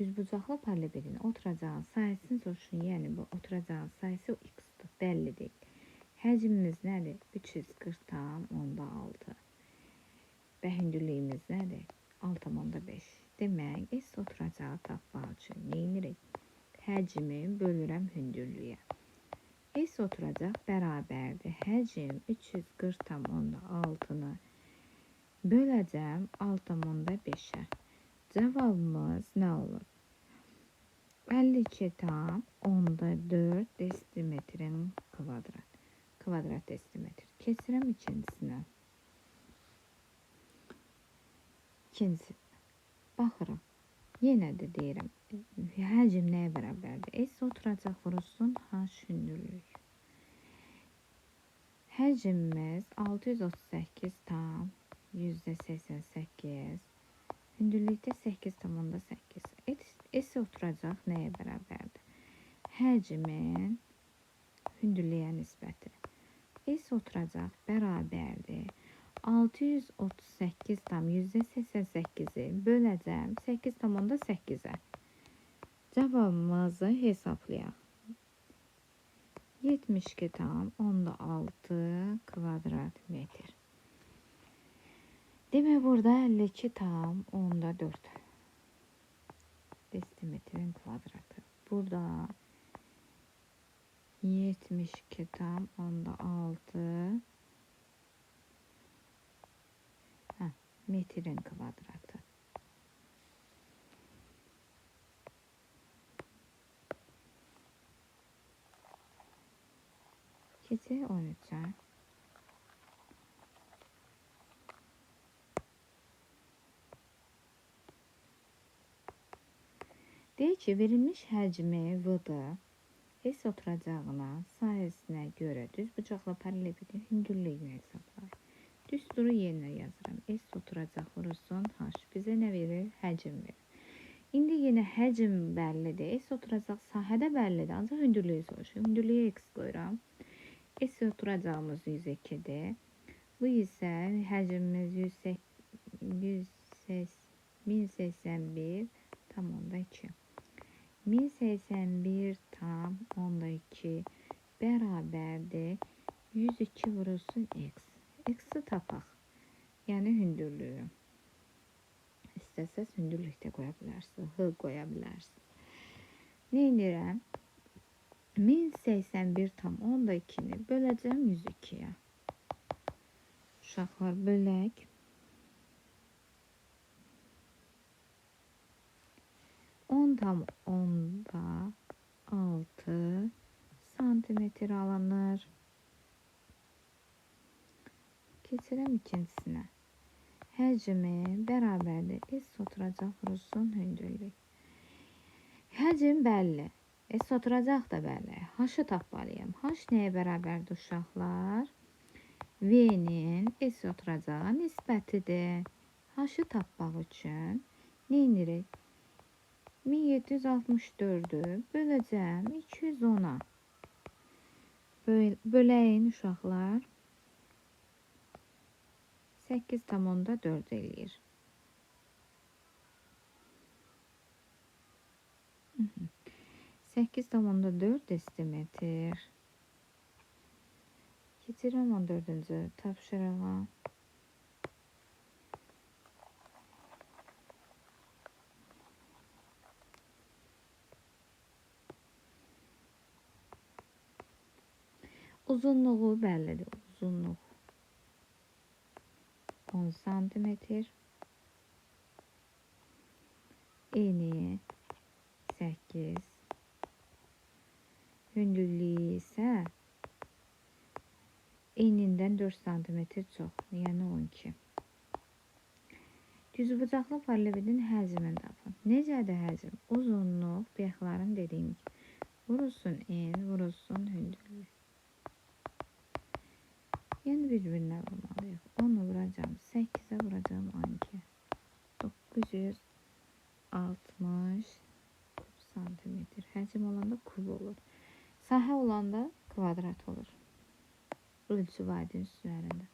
düzbucaqlı paralelin oturacağı sayısını soruşun. Yəni bu oturacağı sayısı x-dir, bəllidir. Həcmimiz nədir? 340/6. Və hündürlüyümüz nədir? 6/5. Demək, S oturacağı tapmaq üçün nə edirik? Həcmi bölürəm hündürlüyə. S oturacaq bərabərdir. Həcm 340/6-nı böləcəm 6/5-ə. Cavabımız nə olur? 52/4 desimetrin kvadrat. Kvadrat desimetr. Keçirəm ikincisinə. İkincisi. Baxırım. Yenə də deyirəm. Həcm nəyə bərabərdir? S oturacaq vurulsun H hündürlük. Həcmimiz 638/88. Hündürlükdə 8/8. S oturacaq nəyə bərabərdir? Həcmin hündürlüyə nisbəti. S oturacaq bərabərdir. 638/88-i böləcəm 8/8-ə. Cavabımızı hesablayaq. 72/6 kvadrat metr. Demək, burada 52/4 desimetrin kvadratı. Burada 72/6 metrin kvadratı. Keçək 13-ə. Deyək ki, verilmiş həcmi V-dır. S oturacağına sahəsinə görə düzbucaqlı paralelin hündürlüyünü hesablayır. Düsturu yerinə yazıram. S oturacaq vurulsun H. Bizə nə verir? Həcm verir. İndi yenə həcm bəllidir. S oturacaq sahədə bəllidir. Ancaq hündürlüyü soruşur. Hündürlüyə x qoyuram. S oturacağımız 102-dir. Bu isə həcmimiz 1081/2. 1081/2 bərabərdir. 102 vurulsun x. X-i tapaq. Yəni hündürlüyü. İstəsəz hündürlükdə qoya bilərsiniz. H qoya bilərsiniz. Nə edirəm? 1081/2-ni böləcəm 102-yə. Uşaqlar, bölək. 10/6 santimetr alınır. Keçirəm ikincisinə. Həcmi bərabərdir. S oturacaq vurulsun hündürlük. Həcm bəlli. S oturacaq da bəlli. H-ı tapmalıyım. H nəyə bərabərdir uşaqlar? V-nin S oturacağı nisbətidir. H-ı tapmaq üçün nə edirik? 1764-ü böləcəm 210-a. Böləyin uşaqlar. 8/4 eləyir. 8/4 desimetr. Keçirəm 14-cü tapşırığa. Uzunluğu bəllidir. Uzunluq 10 santimetr. Eni 8. Hündürlüyü isə enindən 4 santimetr çox. Yəni 12. Düzbucaqlı paralelin həcmini tapın. Necədir həcm? Uzunluq, bəyəxlərin dediyim kimi. Vurulsun en, vurulsun hündürlük. Yəni bir-birinə vurmalıyıq. 10'u vuracağım 8'e vuracağım 12. 960 kub santimetr. Həcm olanda kub olur. Sahə olanda kvadrat olur. Ölçü vaydın üzərində.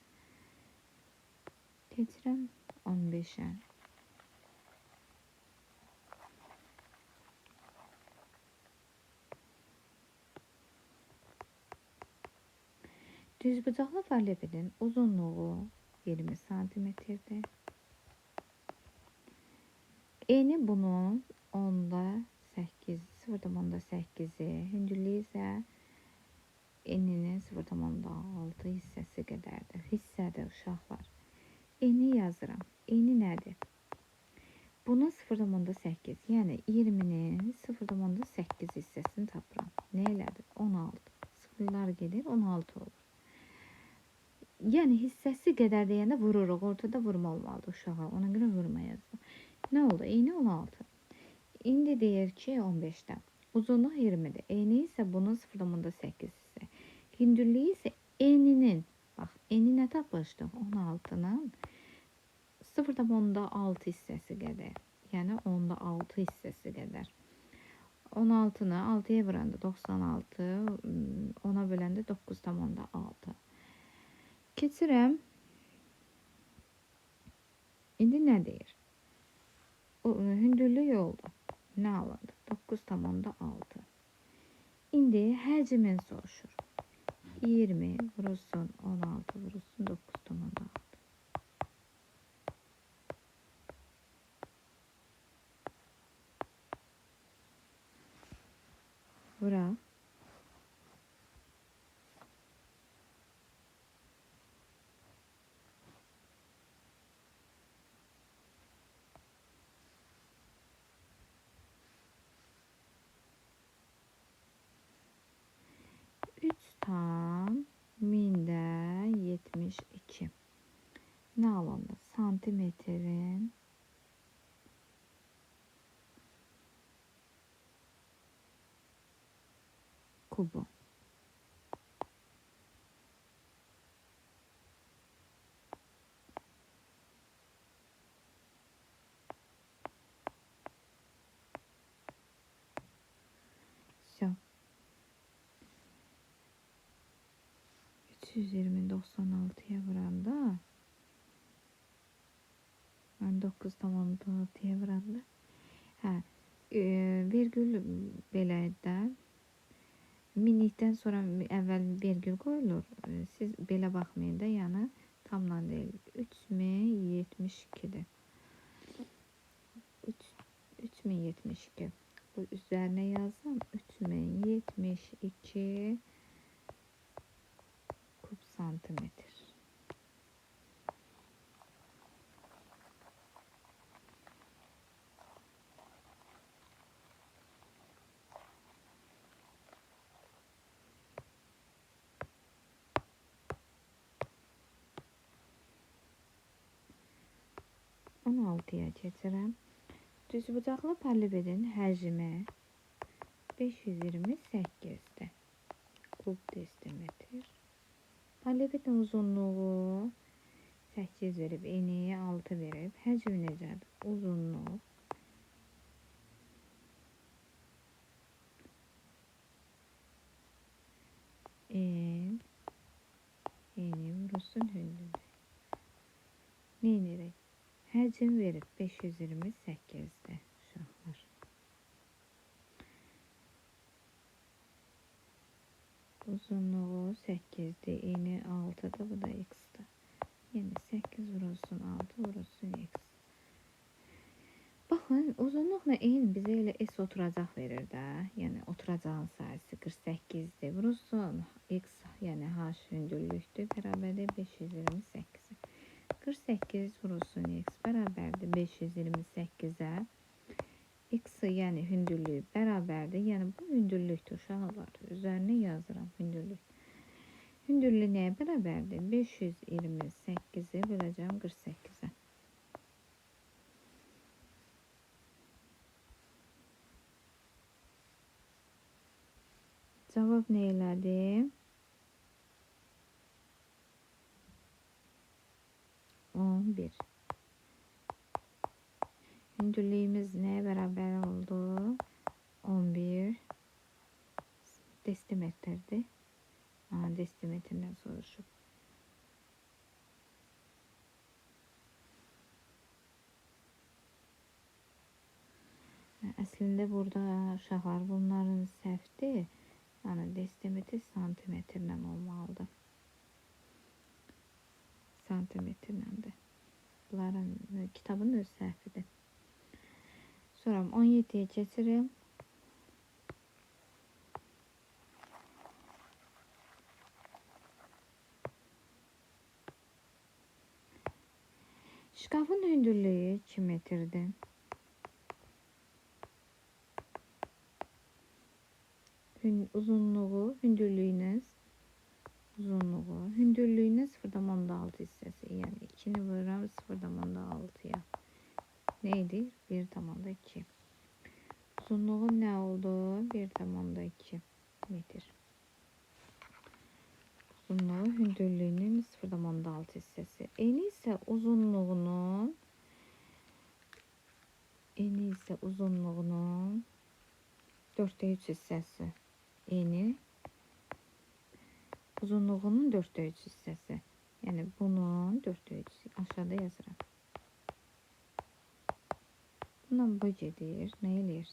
Keçirəm 15'e. Düzbucaqlı paralelepipedin uzunluğu 20 santimetrdir. Eni bunun 10-8, 0,8'i, hündürlüyü isə eninin 0,6 hissəsi qədərdir. Hissədir uşaqlar. Eni yazıram. Eni nədir? Bunun 0,8, yəni 20'nin 0,8 hissəsini tapıram. Nə elədir? 16. Sıfırlar gedir, 16 olur. Yəni hissəsi qədər deyəndə vururuq. Ortada vurma olmalıdır uşağa. Ona görə vurma yazdım. Nə oldu? Eni 16. İndi deyir ki 15'dən. Uzunluq 20'dir. Eni isə bunun 0,8 hissə. Hündürlüyü isə eninin, bax, eni nə tapmışdıq? 16'nın 0,6 hissəsi qədər. Yəni 10'da 6 hissəsi qədər. 16'nı 6'ya vuranda 96, 10'a böləndə 9,6. Keçirəm. İndi nə deyir? Hündürlük oldu. Nə alındı? 9,6. İndi həcmin soruşur. 20 vurulsun 16 vurulsun 9,6. Vuraq. Tam 1000'də 72. Nə alındı? Santimetrin kubu. Все. 320 96'ya vuranda, yani 9,6'ya vuranda, vergül belədən, minikdən sonra əvvəl vergül qoyulur. Siz belə baxmayın da, yəni tamla deyil. 3072'dir. 3072. Bu üzerine yazsam 3072 kub santimetre. On altıya keçirəm. Düzbucaqlı paralelepipedin həcmi 528'dir. Kub desimetr. Paralelepipedin uzunluğu 8 verib, eni 6 verib. Həcmi necədir? Uzunluq eni vurulsun hündürlük. Ne edirik? Həcm verib 528'dir uşaqlar. Uzunluğu 8'dir, eni 6'dır, bu da x'dir. Yəni 8 vurulsun 6 vurulsun x. Baxın, uzunluqla eni bizə elə s oturacaq verir də. Yəni oturacağın sayısı 48'dir. Vurulsun x, yəni h hündürlükdür, bərabərdir 528'e. 48 vurulsun x bərabərdir 528'e. X-i yəni hündürlüyü bərabərdir. Yəni bu hündürlükdür uşaqlar. Üzərinə yazıram hündürlük. Hündürlüyü nəyə bərabərdir? 528'i böləcəm 48'e. Cavab nə elədi? 11. Hündürlüğümüz neye beraber oldu? 11 desimetrdi. Desimetrinden soruşup. Əslində burada uşaqlar bunların səhvdir. Yəni desimetr santimetrlə olmalıdır. santimetrləndir. Bunların kitabın öz səhvidir. Sonra 17'ye keçirim. Şkafın hündürlüğü 2 metrdir. Uzunluğu, hündürlüğünüz, hündürlüğünün 0,6 hissesi. Yani 2'ni vururam 0,6'ya. Neydi? 1,2. Uzunluğu ne oldu? 1,2 metre. Uzunluğu hündürlüğünün 0,6 hissesi. Eni ise uzunluğunun 4'te 3 hissesi. Eni uzunluğunun 4'te 3 hissesi. Yani bunun 4'te 3 aşağıda yazırım. Bundan bu gedir. Ne eləyir?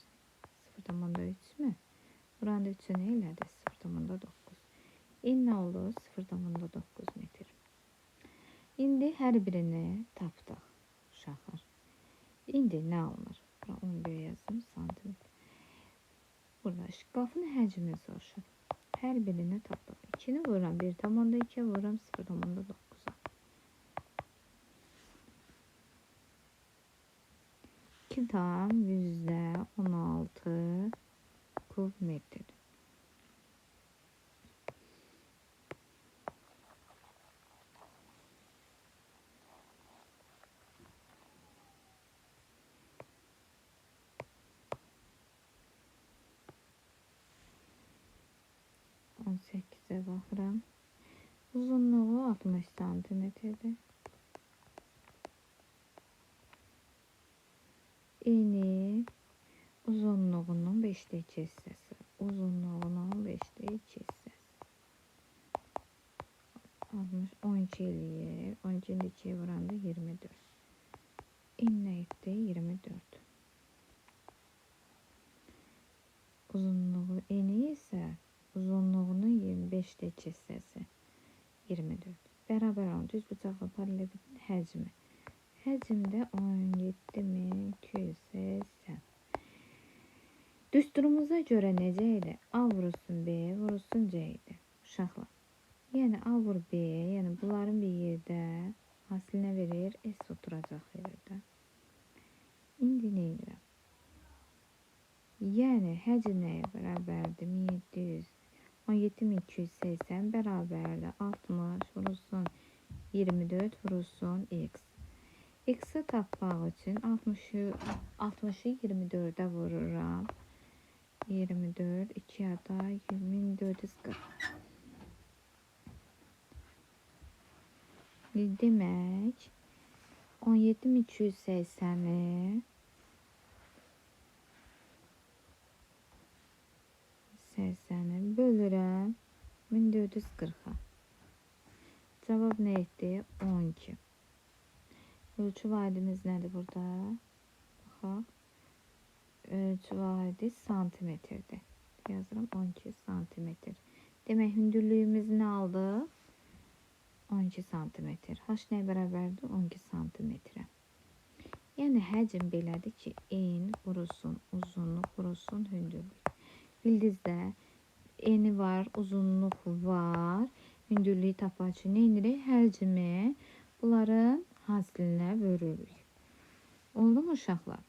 0,3 mü? Buranın 3'ü ne elədi? 0,9. En ne oldu? 0,9 metr. İndi hər birini tapdıq uşaqlar. İndi ne alınır? Bura 11 yazım santimetr. Burada şkafın həcmi soruşur. Hər birini tapdıq. 2'ni vururam 1,2, vururam 0,9'a. 2 tam %16 kub metr. On 8'e baxıram. Uzunluğu 60 santimetrdir. Eni uzunluğunun 5'te 2 hissesi. Uzunluğunun 5'te 2 hissesi. 60, 12 eləyir. 12'nin 2'ye vuranda 24. En ne etti? 24. Uzunluğu eni ise uzunluğunun 25'te 2 hissesi. 24. Beraber olan düz bıçakla paralelin həcmi. Həcmdə 17.280. Düsturumuza göre necə idi? A vurulsun B, vurulsun C idi. Uşaqlar. Yəni A vur B, yəni bunların bir yerdə hasilinə verir, S oturacaq yerdə. İndi nə edirəm? Yəni həcm nəyə bərabərdir? 17.280 bərabərdir 60 vurulsun 24 vurulsun X. X'i tapmaq üçün 60'ı 24'e vururam. 24 2 ada 1440. Demək 17.280'i 80'i bölürəm 1440'a. Cevap ne etti? 12. Ölçü vahidimiz nedir burada? Baxaq. Ölçü vahidi santimetrdir. Yazıram 12 santimetr. Demək hündürlüyümüz ne aldı? 12 santimetr. H nəyə bərabərdir? 12 santimetrə. Yəni həcm belədir ki, en vurulsun uzunluq vurulsun hündürlük. Bildinizdə eni var, uzunluq var. Hündürlüyü tapmaq üçün nə edirik? Həcmi bunların hasilinə bölürük. Oldu mu uşaqlar?